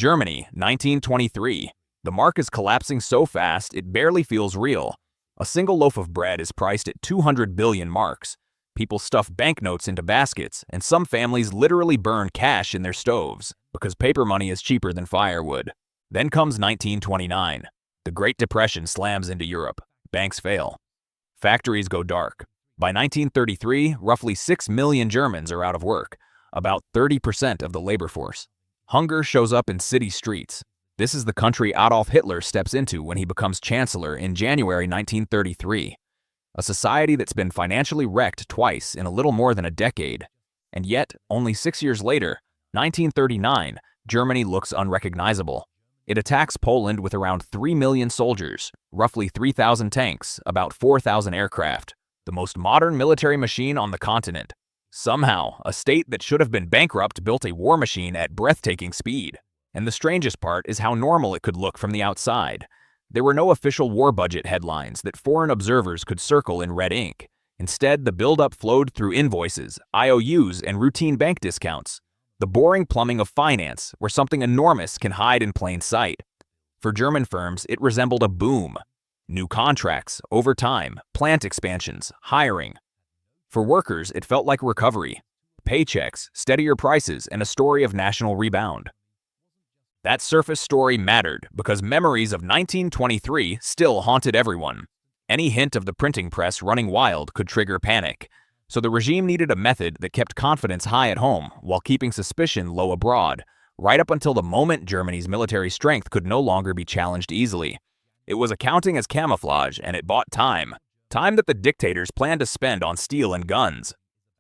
Germany, 1923. The mark is collapsing so fast it barely feels real. A single loaf of bread is priced at 200 billion marks. People stuff banknotes into baskets, and some families literally burn cash in their stoves because paper money is cheaper than firewood. Then comes 1929. The Great Depression slams into Europe. Banks fail. Factories go dark. By 1933, roughly 6 million Germans are out of work, about 30% of the labor force. Hunger shows up in city streets. This is the country Adolf Hitler steps into when he becomes chancellor in January 1933. A society that's been financially wrecked twice in a little more than a decade. And yet, only 6 years later, 1939, Germany looks unrecognizable. It attacks Poland with around 3 million soldiers, roughly 3,000 tanks, about 4,000 aircraft, the most modern military machine on the continent. Somehow, a state that should have been bankrupt built a war machine at breathtaking speed. And the strangest part is how normal it could look from the outside. There were no official war budget headlines that foreign observers could circle in red ink. Instead, the buildup flowed through invoices, IOUs, and routine bank discounts. The boring plumbing of finance, where something enormous can hide in plain sight. For German firms, it resembled a boom. New contracts, overtime, plant expansions, hiring. For workers, it felt like recovery. Paychecks, steadier prices, and a story of national rebound. That surface story mattered because memories of 1923 still haunted everyone. Any hint of the printing press running wild could trigger panic. So the regime needed a method that kept confidence high at home while keeping suspicion low abroad, right up until the moment Germany's military strength could no longer be challenged easily. It was accounting as camouflage, and it bought time. Time that the dictators planned to spend on steel and guns.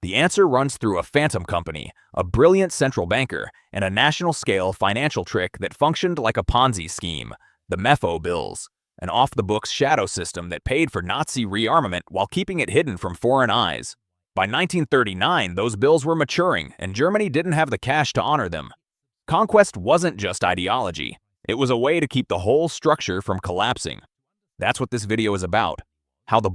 The answer runs through a phantom company, a brilliant central banker, and a national-scale financial trick that functioned like a Ponzi scheme, the MEFO bills, an off-the-books shadow system that paid for Nazi rearmament while keeping it hidden from foreign eyes. By 1939, those bills were maturing, and Germany didn't have the cash to honor them. Conquest wasn't just ideology. It was a way to keep the whole structure from collapsing. That's what this video is about. How the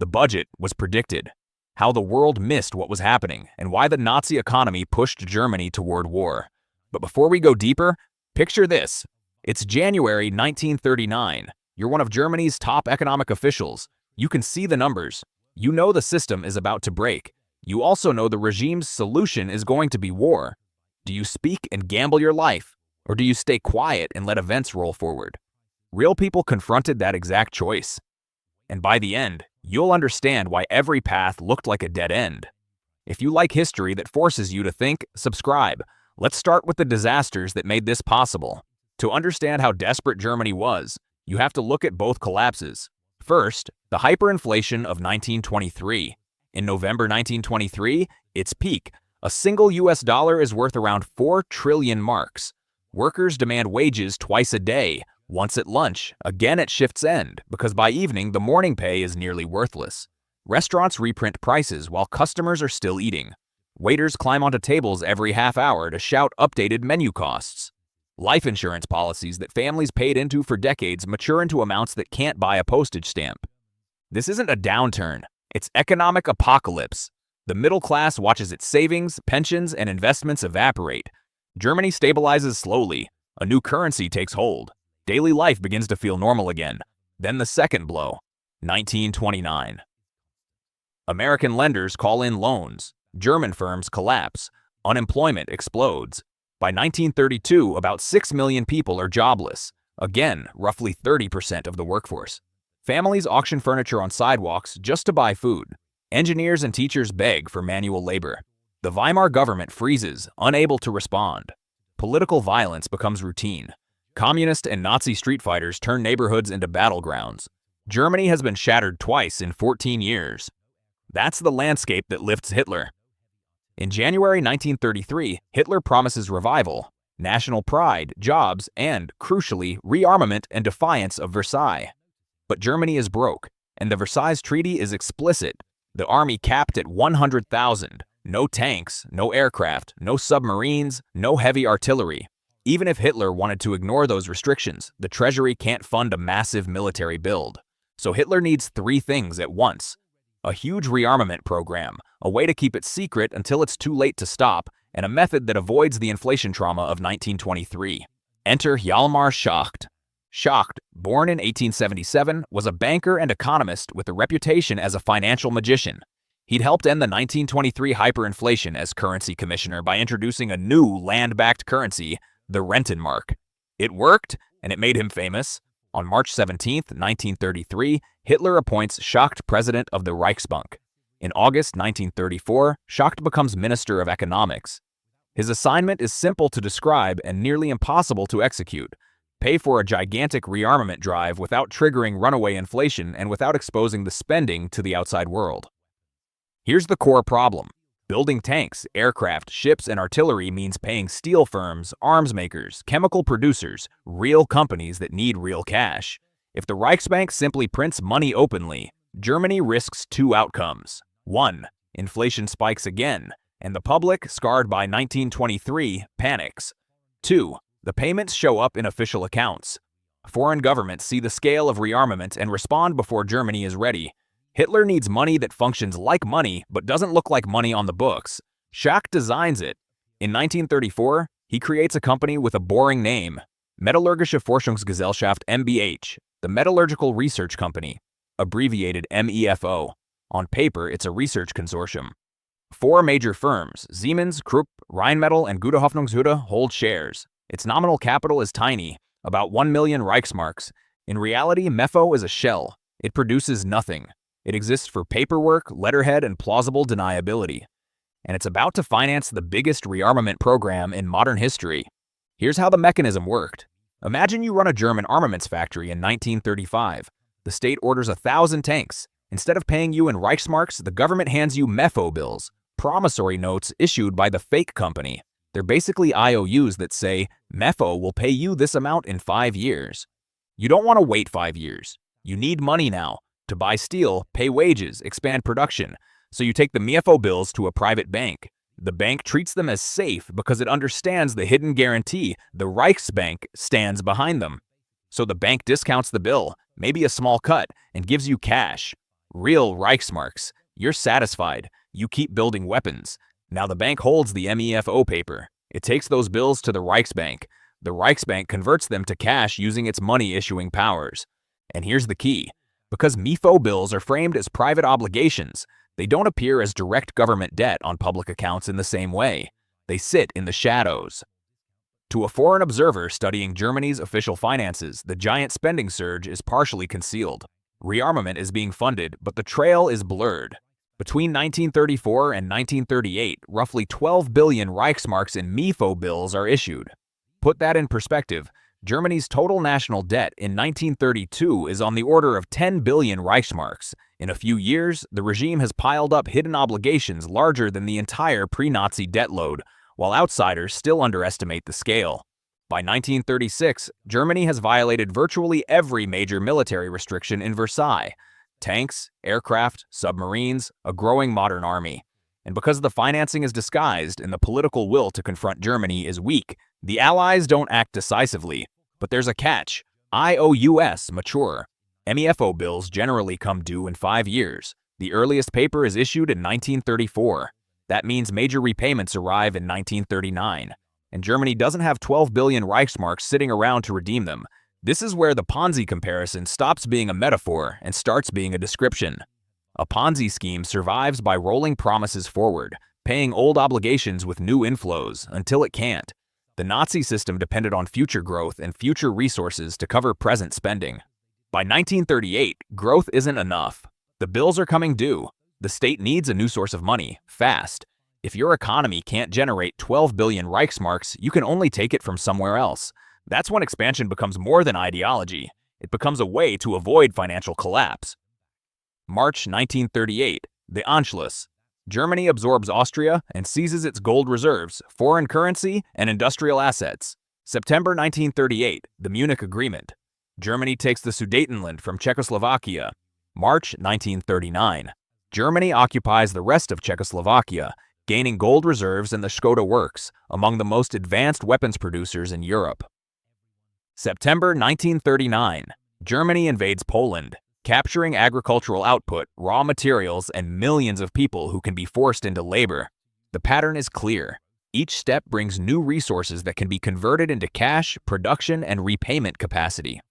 budget was predicted. How the world missed what was happening, and why the Nazi economy pushed Germany toward war. But before we go deeper, picture this. It's January 1939. You're one of Germany's top economic officials. You can see the numbers. You know the system is about to break. You also know the regime's solution is going to be war. Do you speak and gamble your life, or do you stay quiet and let events roll forward? Real people confronted that exact choice. And by the end, you'll understand why every path looked like a dead end. If you like history that forces you to think, subscribe. Let's start with the disasters that made this possible. To understand how desperate Germany was, you have to look at both collapses. First, the hyperinflation of 1923. In November 1923, its peak, a single US dollar is worth around 4 trillion marks. Workers demand wages twice a day, once at lunch, again at shift's end, because by evening the morning pay is nearly worthless. Restaurants reprint prices while customers are still eating. Waiters climb onto tables every half hour to shout updated menu costs. Life insurance policies that families paid into for decades mature into amounts that can't buy a postage stamp. This isn't a downturn, it's economic apocalypse. The middle class watches its savings, pensions, and investments evaporate. Germany stabilizes slowly. A new currency takes hold. Daily life begins to feel normal again. Then the second blow, 1929. American lenders call in loans. German firms collapse. Unemployment explodes. By 1932, about 6 million people are jobless. Again, roughly 30% of the workforce. Families auction furniture on sidewalks just to buy food. Engineers and teachers beg for manual labor. The Weimar government freezes, unable to respond. Political violence becomes routine. Communist and Nazi street fighters turn neighborhoods into battlegrounds. Germany has been shattered twice in 14 years. That's the landscape that lifts Hitler. In January 1933, Hitler promises revival, national pride, jobs, and, crucially, rearmament and defiance of Versailles. But Germany is broke, and the Versailles Treaty is explicit. The army capped at 100,000. No tanks, no aircraft, no submarines, no heavy artillery. Even if Hitler wanted to ignore those restrictions, the treasury can't fund a massive military build. So Hitler needs 3 things at once. A huge rearmament program, a way to keep it secret until it's too late to stop, and a method that avoids the inflation trauma of 1923. Enter Hjalmar Schacht. Schacht, born in 1877, was a banker and economist with a reputation as a financial magician. He'd helped end the 1923 hyperinflation as currency commissioner by introducing a new land-backed currency, the Rentenmark. It worked, and it made him famous. On March 17, 1933, Hitler appoints Schacht president of the Reichsbank. In August 1934, Schacht becomes Minister of Economics. His assignment is simple to describe and nearly impossible to execute. Pay for a gigantic rearmament drive without triggering runaway inflation and without exposing the spending to the outside world. Here's the core problem. Building tanks, aircraft, ships, and artillery means paying steel firms, arms makers, chemical producers, real companies that need real cash. If the Reichsbank simply prints money openly, Germany risks two outcomes. 1. Inflation spikes again, and the public, scarred by 1923, panics. 2. The payments show up in official accounts. Foreign governments see the scale of rearmament and respond before Germany is ready. Hitler needs money that functions like money but doesn't look like money on the books. Schacht designs it. In 1934, he creates a company with a boring name, Metallurgische Forschungsgesellschaft MBH, the Metallurgical Research Company, abbreviated MEFO. On paper, it's a research consortium. 4 major firms, Siemens, Krupp, Rheinmetall, and Gute Hoffnungshütte, hold shares. Its nominal capital is tiny, about 1 million Reichsmarks. In reality, MEFO is a shell. It produces nothing. It exists for paperwork, letterhead, and plausible deniability. And it's about to finance the biggest rearmament program in modern history. Here's how the mechanism worked. Imagine you run a German armaments factory in 1935. The state orders 1,000 tanks. Instead of paying you in Reichsmarks, the government hands you MEFO bills, promissory notes issued by the fake company. They're basically IOUs that say, MEFO will pay you this amount in 5 years. You don't want to wait 5 years. You need money now. To buy steel, pay wages, expand production. So you take the MEFO bills to a private bank. The bank treats them as safe because it understands the hidden guarantee the Reichsbank stands behind them. So the bank discounts the bill, maybe a small cut, and gives you cash. Real Reichsmarks. You're satisfied. You keep building weapons. Now the bank holds the MEFO paper. It takes those bills to the Reichsbank. The Reichsbank converts them to cash using its money-issuing powers. And here's the key. Because MEFO bills are framed as private obligations, they don't appear as direct government debt on public accounts in the same way. They sit in the shadows. To a foreign observer studying Germany's official finances, the giant spending surge is partially concealed. Rearmament is being funded, but the trail is blurred. Between 1934 and 1938, roughly 12 billion Reichsmarks in MEFO bills are issued. Put that in perspective. Germany's total national debt in 1932 is on the order of 10 billion Reichsmarks. In a few years, the regime has piled up hidden obligations larger than the entire pre-Nazi debt load, while outsiders still underestimate the scale. By 1936, Germany has violated virtually every major military restriction in Versailles: tanks, aircraft, submarines, a growing modern army. And because the financing is disguised and the political will to confront Germany is weak, the Allies don't act decisively. But there's a catch. IOUs mature. MEFO bills generally come due in 5 years. The earliest paper is issued in 1934. That means major repayments arrive in 1939. And Germany doesn't have 12 billion Reichsmarks sitting around to redeem them. This is where the Ponzi comparison stops being a metaphor and starts being a description. A Ponzi scheme survives by rolling promises forward, paying old obligations with new inflows until it can't. The Nazi system depended on future growth and future resources to cover present spending. By 1938, growth isn't enough. The bills are coming due. The state needs a new source of money, fast. If your economy can't generate 12 billion Reichsmarks, you can only take it from somewhere else. That's when expansion becomes more than ideology. It becomes a way to avoid financial collapse. March 1938, the Anschluss. Germany absorbs Austria and seizes its gold reserves, foreign currency, and industrial assets. September 1938, the Munich Agreement. Germany takes the Sudetenland from Czechoslovakia. March 1939. Germany occupies the rest of Czechoslovakia, gaining gold reserves in the Škoda works, among the most advanced weapons producers in Europe. September 1939. Germany invades Poland, capturing agricultural output, raw materials, and millions of people who can be forced into labor. The pattern is clear. Each step brings new resources that can be converted into cash, production, and repayment capacity.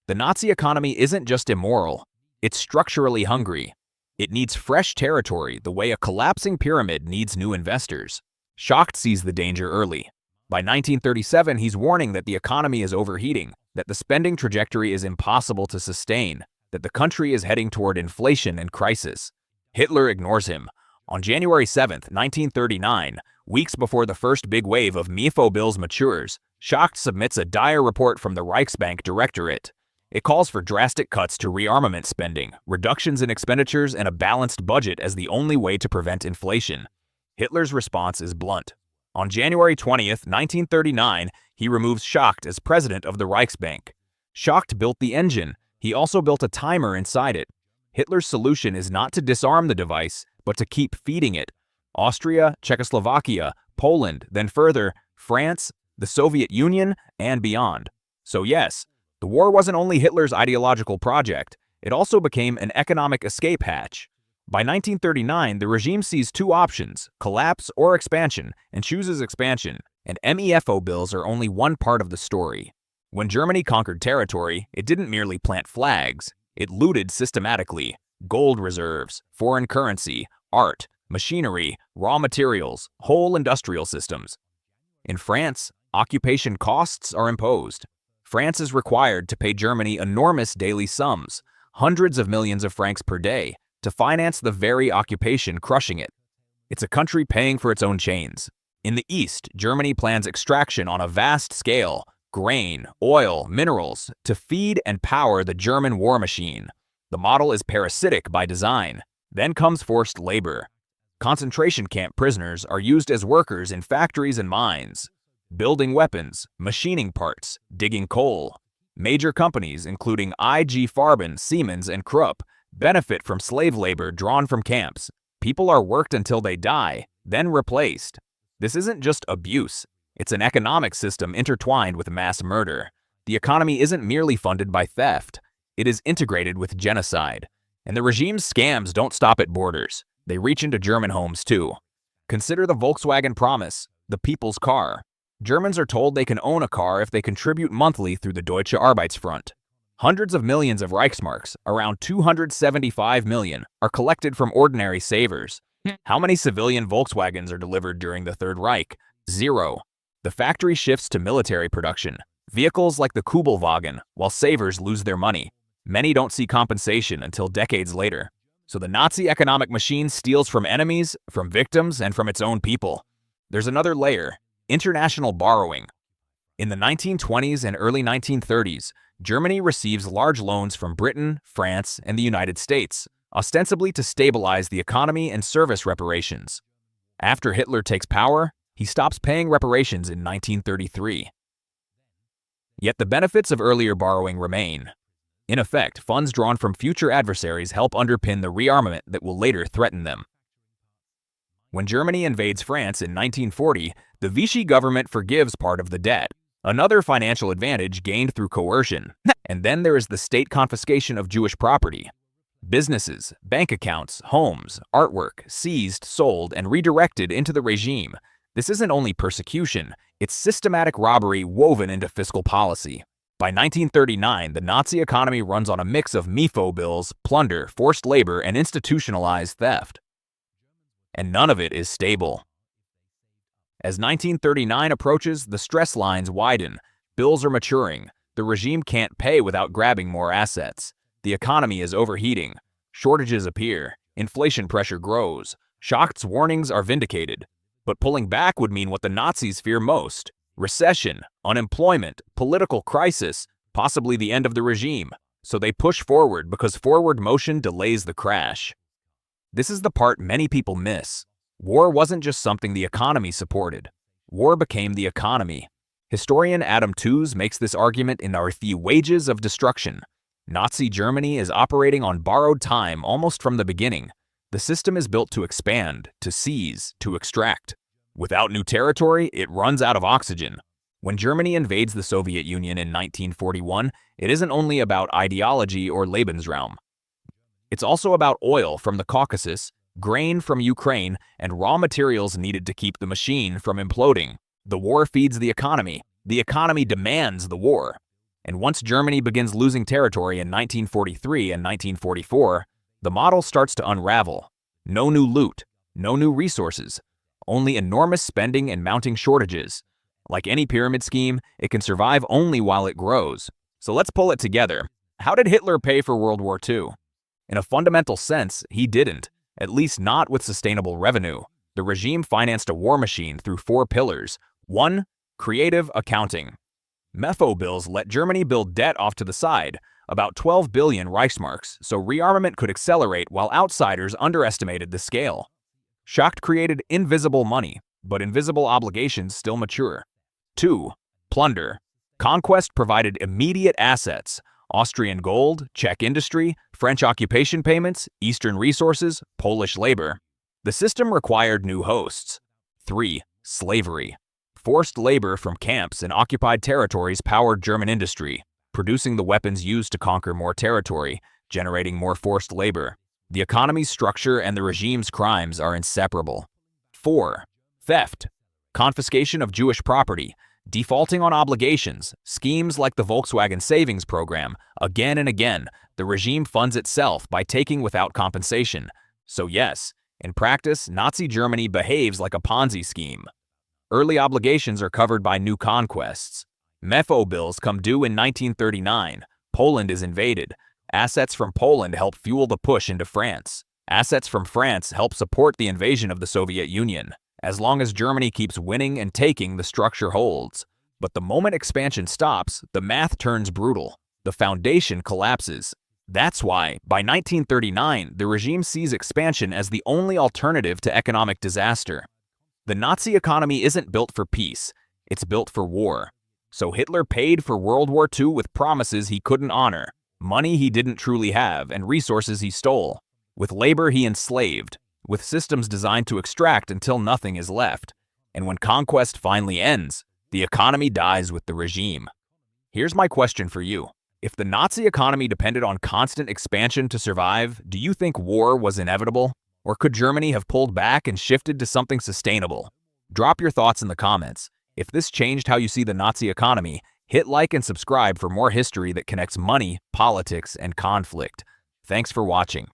The Nazi economy isn't just immoral, it's structurally hungry. It needs fresh territory the way a collapsing pyramid needs new investors. Schacht sees the danger early. By 1937, he's warning that the economy is overheating, that the spending trajectory is impossible to sustain, that the country is heading toward inflation and crisis. Hitler ignores him. On January 7, 1939, weeks before the first big wave of MEFO bills matures, Schacht submits a dire report from the Reichsbank Directorate. It calls for drastic cuts to rearmament spending, reductions in expenditures, and a balanced budget as the only way to prevent inflation. Hitler's response is blunt. On January 20, 1939, he removes Schacht as president of the Reichsbank. Schacht built the engine. He also built a timer inside it. Hitler's solution is not to disarm the device, but to keep feeding it. Austria, Czechoslovakia, Poland, then further, France, the Soviet Union, and beyond. So yes, the war wasn't only Hitler's ideological project, it also became an economic escape hatch. By 1939, the regime sees two options, collapse or expansion, and chooses expansion, and MEFO bills are only one part of the story. When Germany conquered territory, it didn't merely plant flags, it looted systematically. Gold reserves, foreign currency, art, machinery, raw materials, whole industrial systems. In France, occupation costs are imposed. France is required to pay Germany enormous daily sums, hundreds of millions of francs per day, to finance the very occupation crushing it. It's a country paying for its own chains. In the East, Germany plans extraction on a vast scale, grain, oil, minerals, to feed and power the German war machine. The model is parasitic by design. Then comes forced labor. Concentration camp prisoners are used as workers in factories and mines, building weapons, machining parts, digging coal. Major companies, including IG Farben, Siemens, and Krupp, benefit from slave labor drawn from camps. People are worked until they die, then replaced. This isn't just abuse. It's an economic system intertwined with mass murder. The economy isn't merely funded by theft. It is integrated with genocide. And the regime's scams don't stop at borders. They reach into German homes too. Consider the Volkswagen promise, the people's car. Germans are told they can own a car if they contribute monthly through the Deutsche Arbeitsfront. Hundreds of millions of Reichsmarks, around 275 million, are collected from ordinary savers. How many civilian Volkswagens are delivered during the Third Reich? 0. The factory shifts to military production. Vehicles like the Kubelwagen, while savers lose their money. Many don't see compensation until decades later. So the Nazi economic machine steals from enemies, from victims, and from its own people. There's another layer, international borrowing. In the 1920s and early 1930s, Germany receives large loans from Britain, France, and the United States, ostensibly to stabilize the economy and service reparations. After Hitler takes power, he stops paying reparations in 1933. Yet the benefits of earlier borrowing remain. In effect, funds drawn from future adversaries help underpin the rearmament that will later threaten them. When Germany invades France in 1940, the Vichy government forgives part of the debt, another financial advantage gained through coercion. And then there is the state confiscation of Jewish property. Businesses, bank accounts, homes, artwork, seized, sold, and redirected into the regime. This isn't only persecution, it's systematic robbery woven into fiscal policy. By 1939, the Nazi economy runs on a mix of MEFO bills, plunder, forced labor, and institutionalized theft. And none of it is stable. As 1939 approaches, the stress lines widen. Bills are maturing. The regime can't pay without grabbing more assets. The economy is overheating. Shortages appear. Inflation pressure grows. Schacht's warnings are vindicated. But pulling back would mean what the Nazis fear most: recession, unemployment, political crisis, possibly the end of the regime. So they push forward because forward motion delays the crash. This is the part many people miss. War wasn't just something the economy supported. War became the economy. Historian Adam Tooze makes this argument in The Wages of Destruction. Nazi Germany is operating on borrowed time almost from the beginning. The system is built to expand, to seize, to extract. Without new territory, it runs out of oxygen. When Germany invades the Soviet Union in 1941, it isn't only about ideology or Lebensraum. It's also about oil from the Caucasus, grain from Ukraine, and raw materials needed to keep the machine from imploding. The war feeds the economy. The economy demands the war. And once Germany begins losing territory in 1943 and 1944, the model starts to unravel. No new loot, no new resources, only enormous spending and mounting shortages. Like any pyramid scheme, it can survive only while it grows. So let's pull it together. How did Hitler pay for World War II? In a fundamental sense, he didn't, at least not with sustainable revenue. The regime financed a war machine through 4 pillars. 1. Creative accounting. MEFO bills let Germany build debt off to the side, about 12 billion Reichsmarks, so rearmament could accelerate while outsiders underestimated the scale. Schacht created invisible money, but invisible obligations still mature. 2. Plunder. Conquest provided immediate assets: Austrian gold, Czech industry, French occupation payments, Eastern resources, Polish labor. The system required new hosts. 3. Slavery. Forced labor from camps in occupied territories powered German industry, producing the weapons used to conquer more territory, generating more forced labor. The economy's structure and the regime's crimes are inseparable. 4. Theft. Confiscation of Jewish property, defaulting on obligations, schemes like the Volkswagen Savings Program. Again and again, the regime funds itself by taking without compensation. So yes, in practice, Nazi Germany behaves like a Ponzi scheme. Early obligations are covered by new conquests. MEFO bills come due in 1939. Poland is invaded. Assets from Poland help fuel the push into France. Assets from France help support the invasion of the Soviet Union. As long as Germany keeps winning and taking, the structure holds. But the moment expansion stops, the math turns brutal. The foundation collapses. That's why, by 1939, the regime sees expansion as the only alternative to economic disaster. The Nazi economy isn't built for peace, it's built for war. So Hitler paid for World War II with promises he couldn't honor, money he didn't truly have, and resources he stole. With labor he enslaved, with systems designed to extract until nothing is left. And when conquest finally ends, the economy dies with the regime. Here's my question for you. If the Nazi economy depended on constant expansion to survive, do you think war was inevitable? Or could Germany have pulled back and shifted to something sustainable? Drop your thoughts in the comments. If this changed how you see the Nazi economy, hit like and subscribe for more history that connects money, politics, and conflict. Thanks for watching.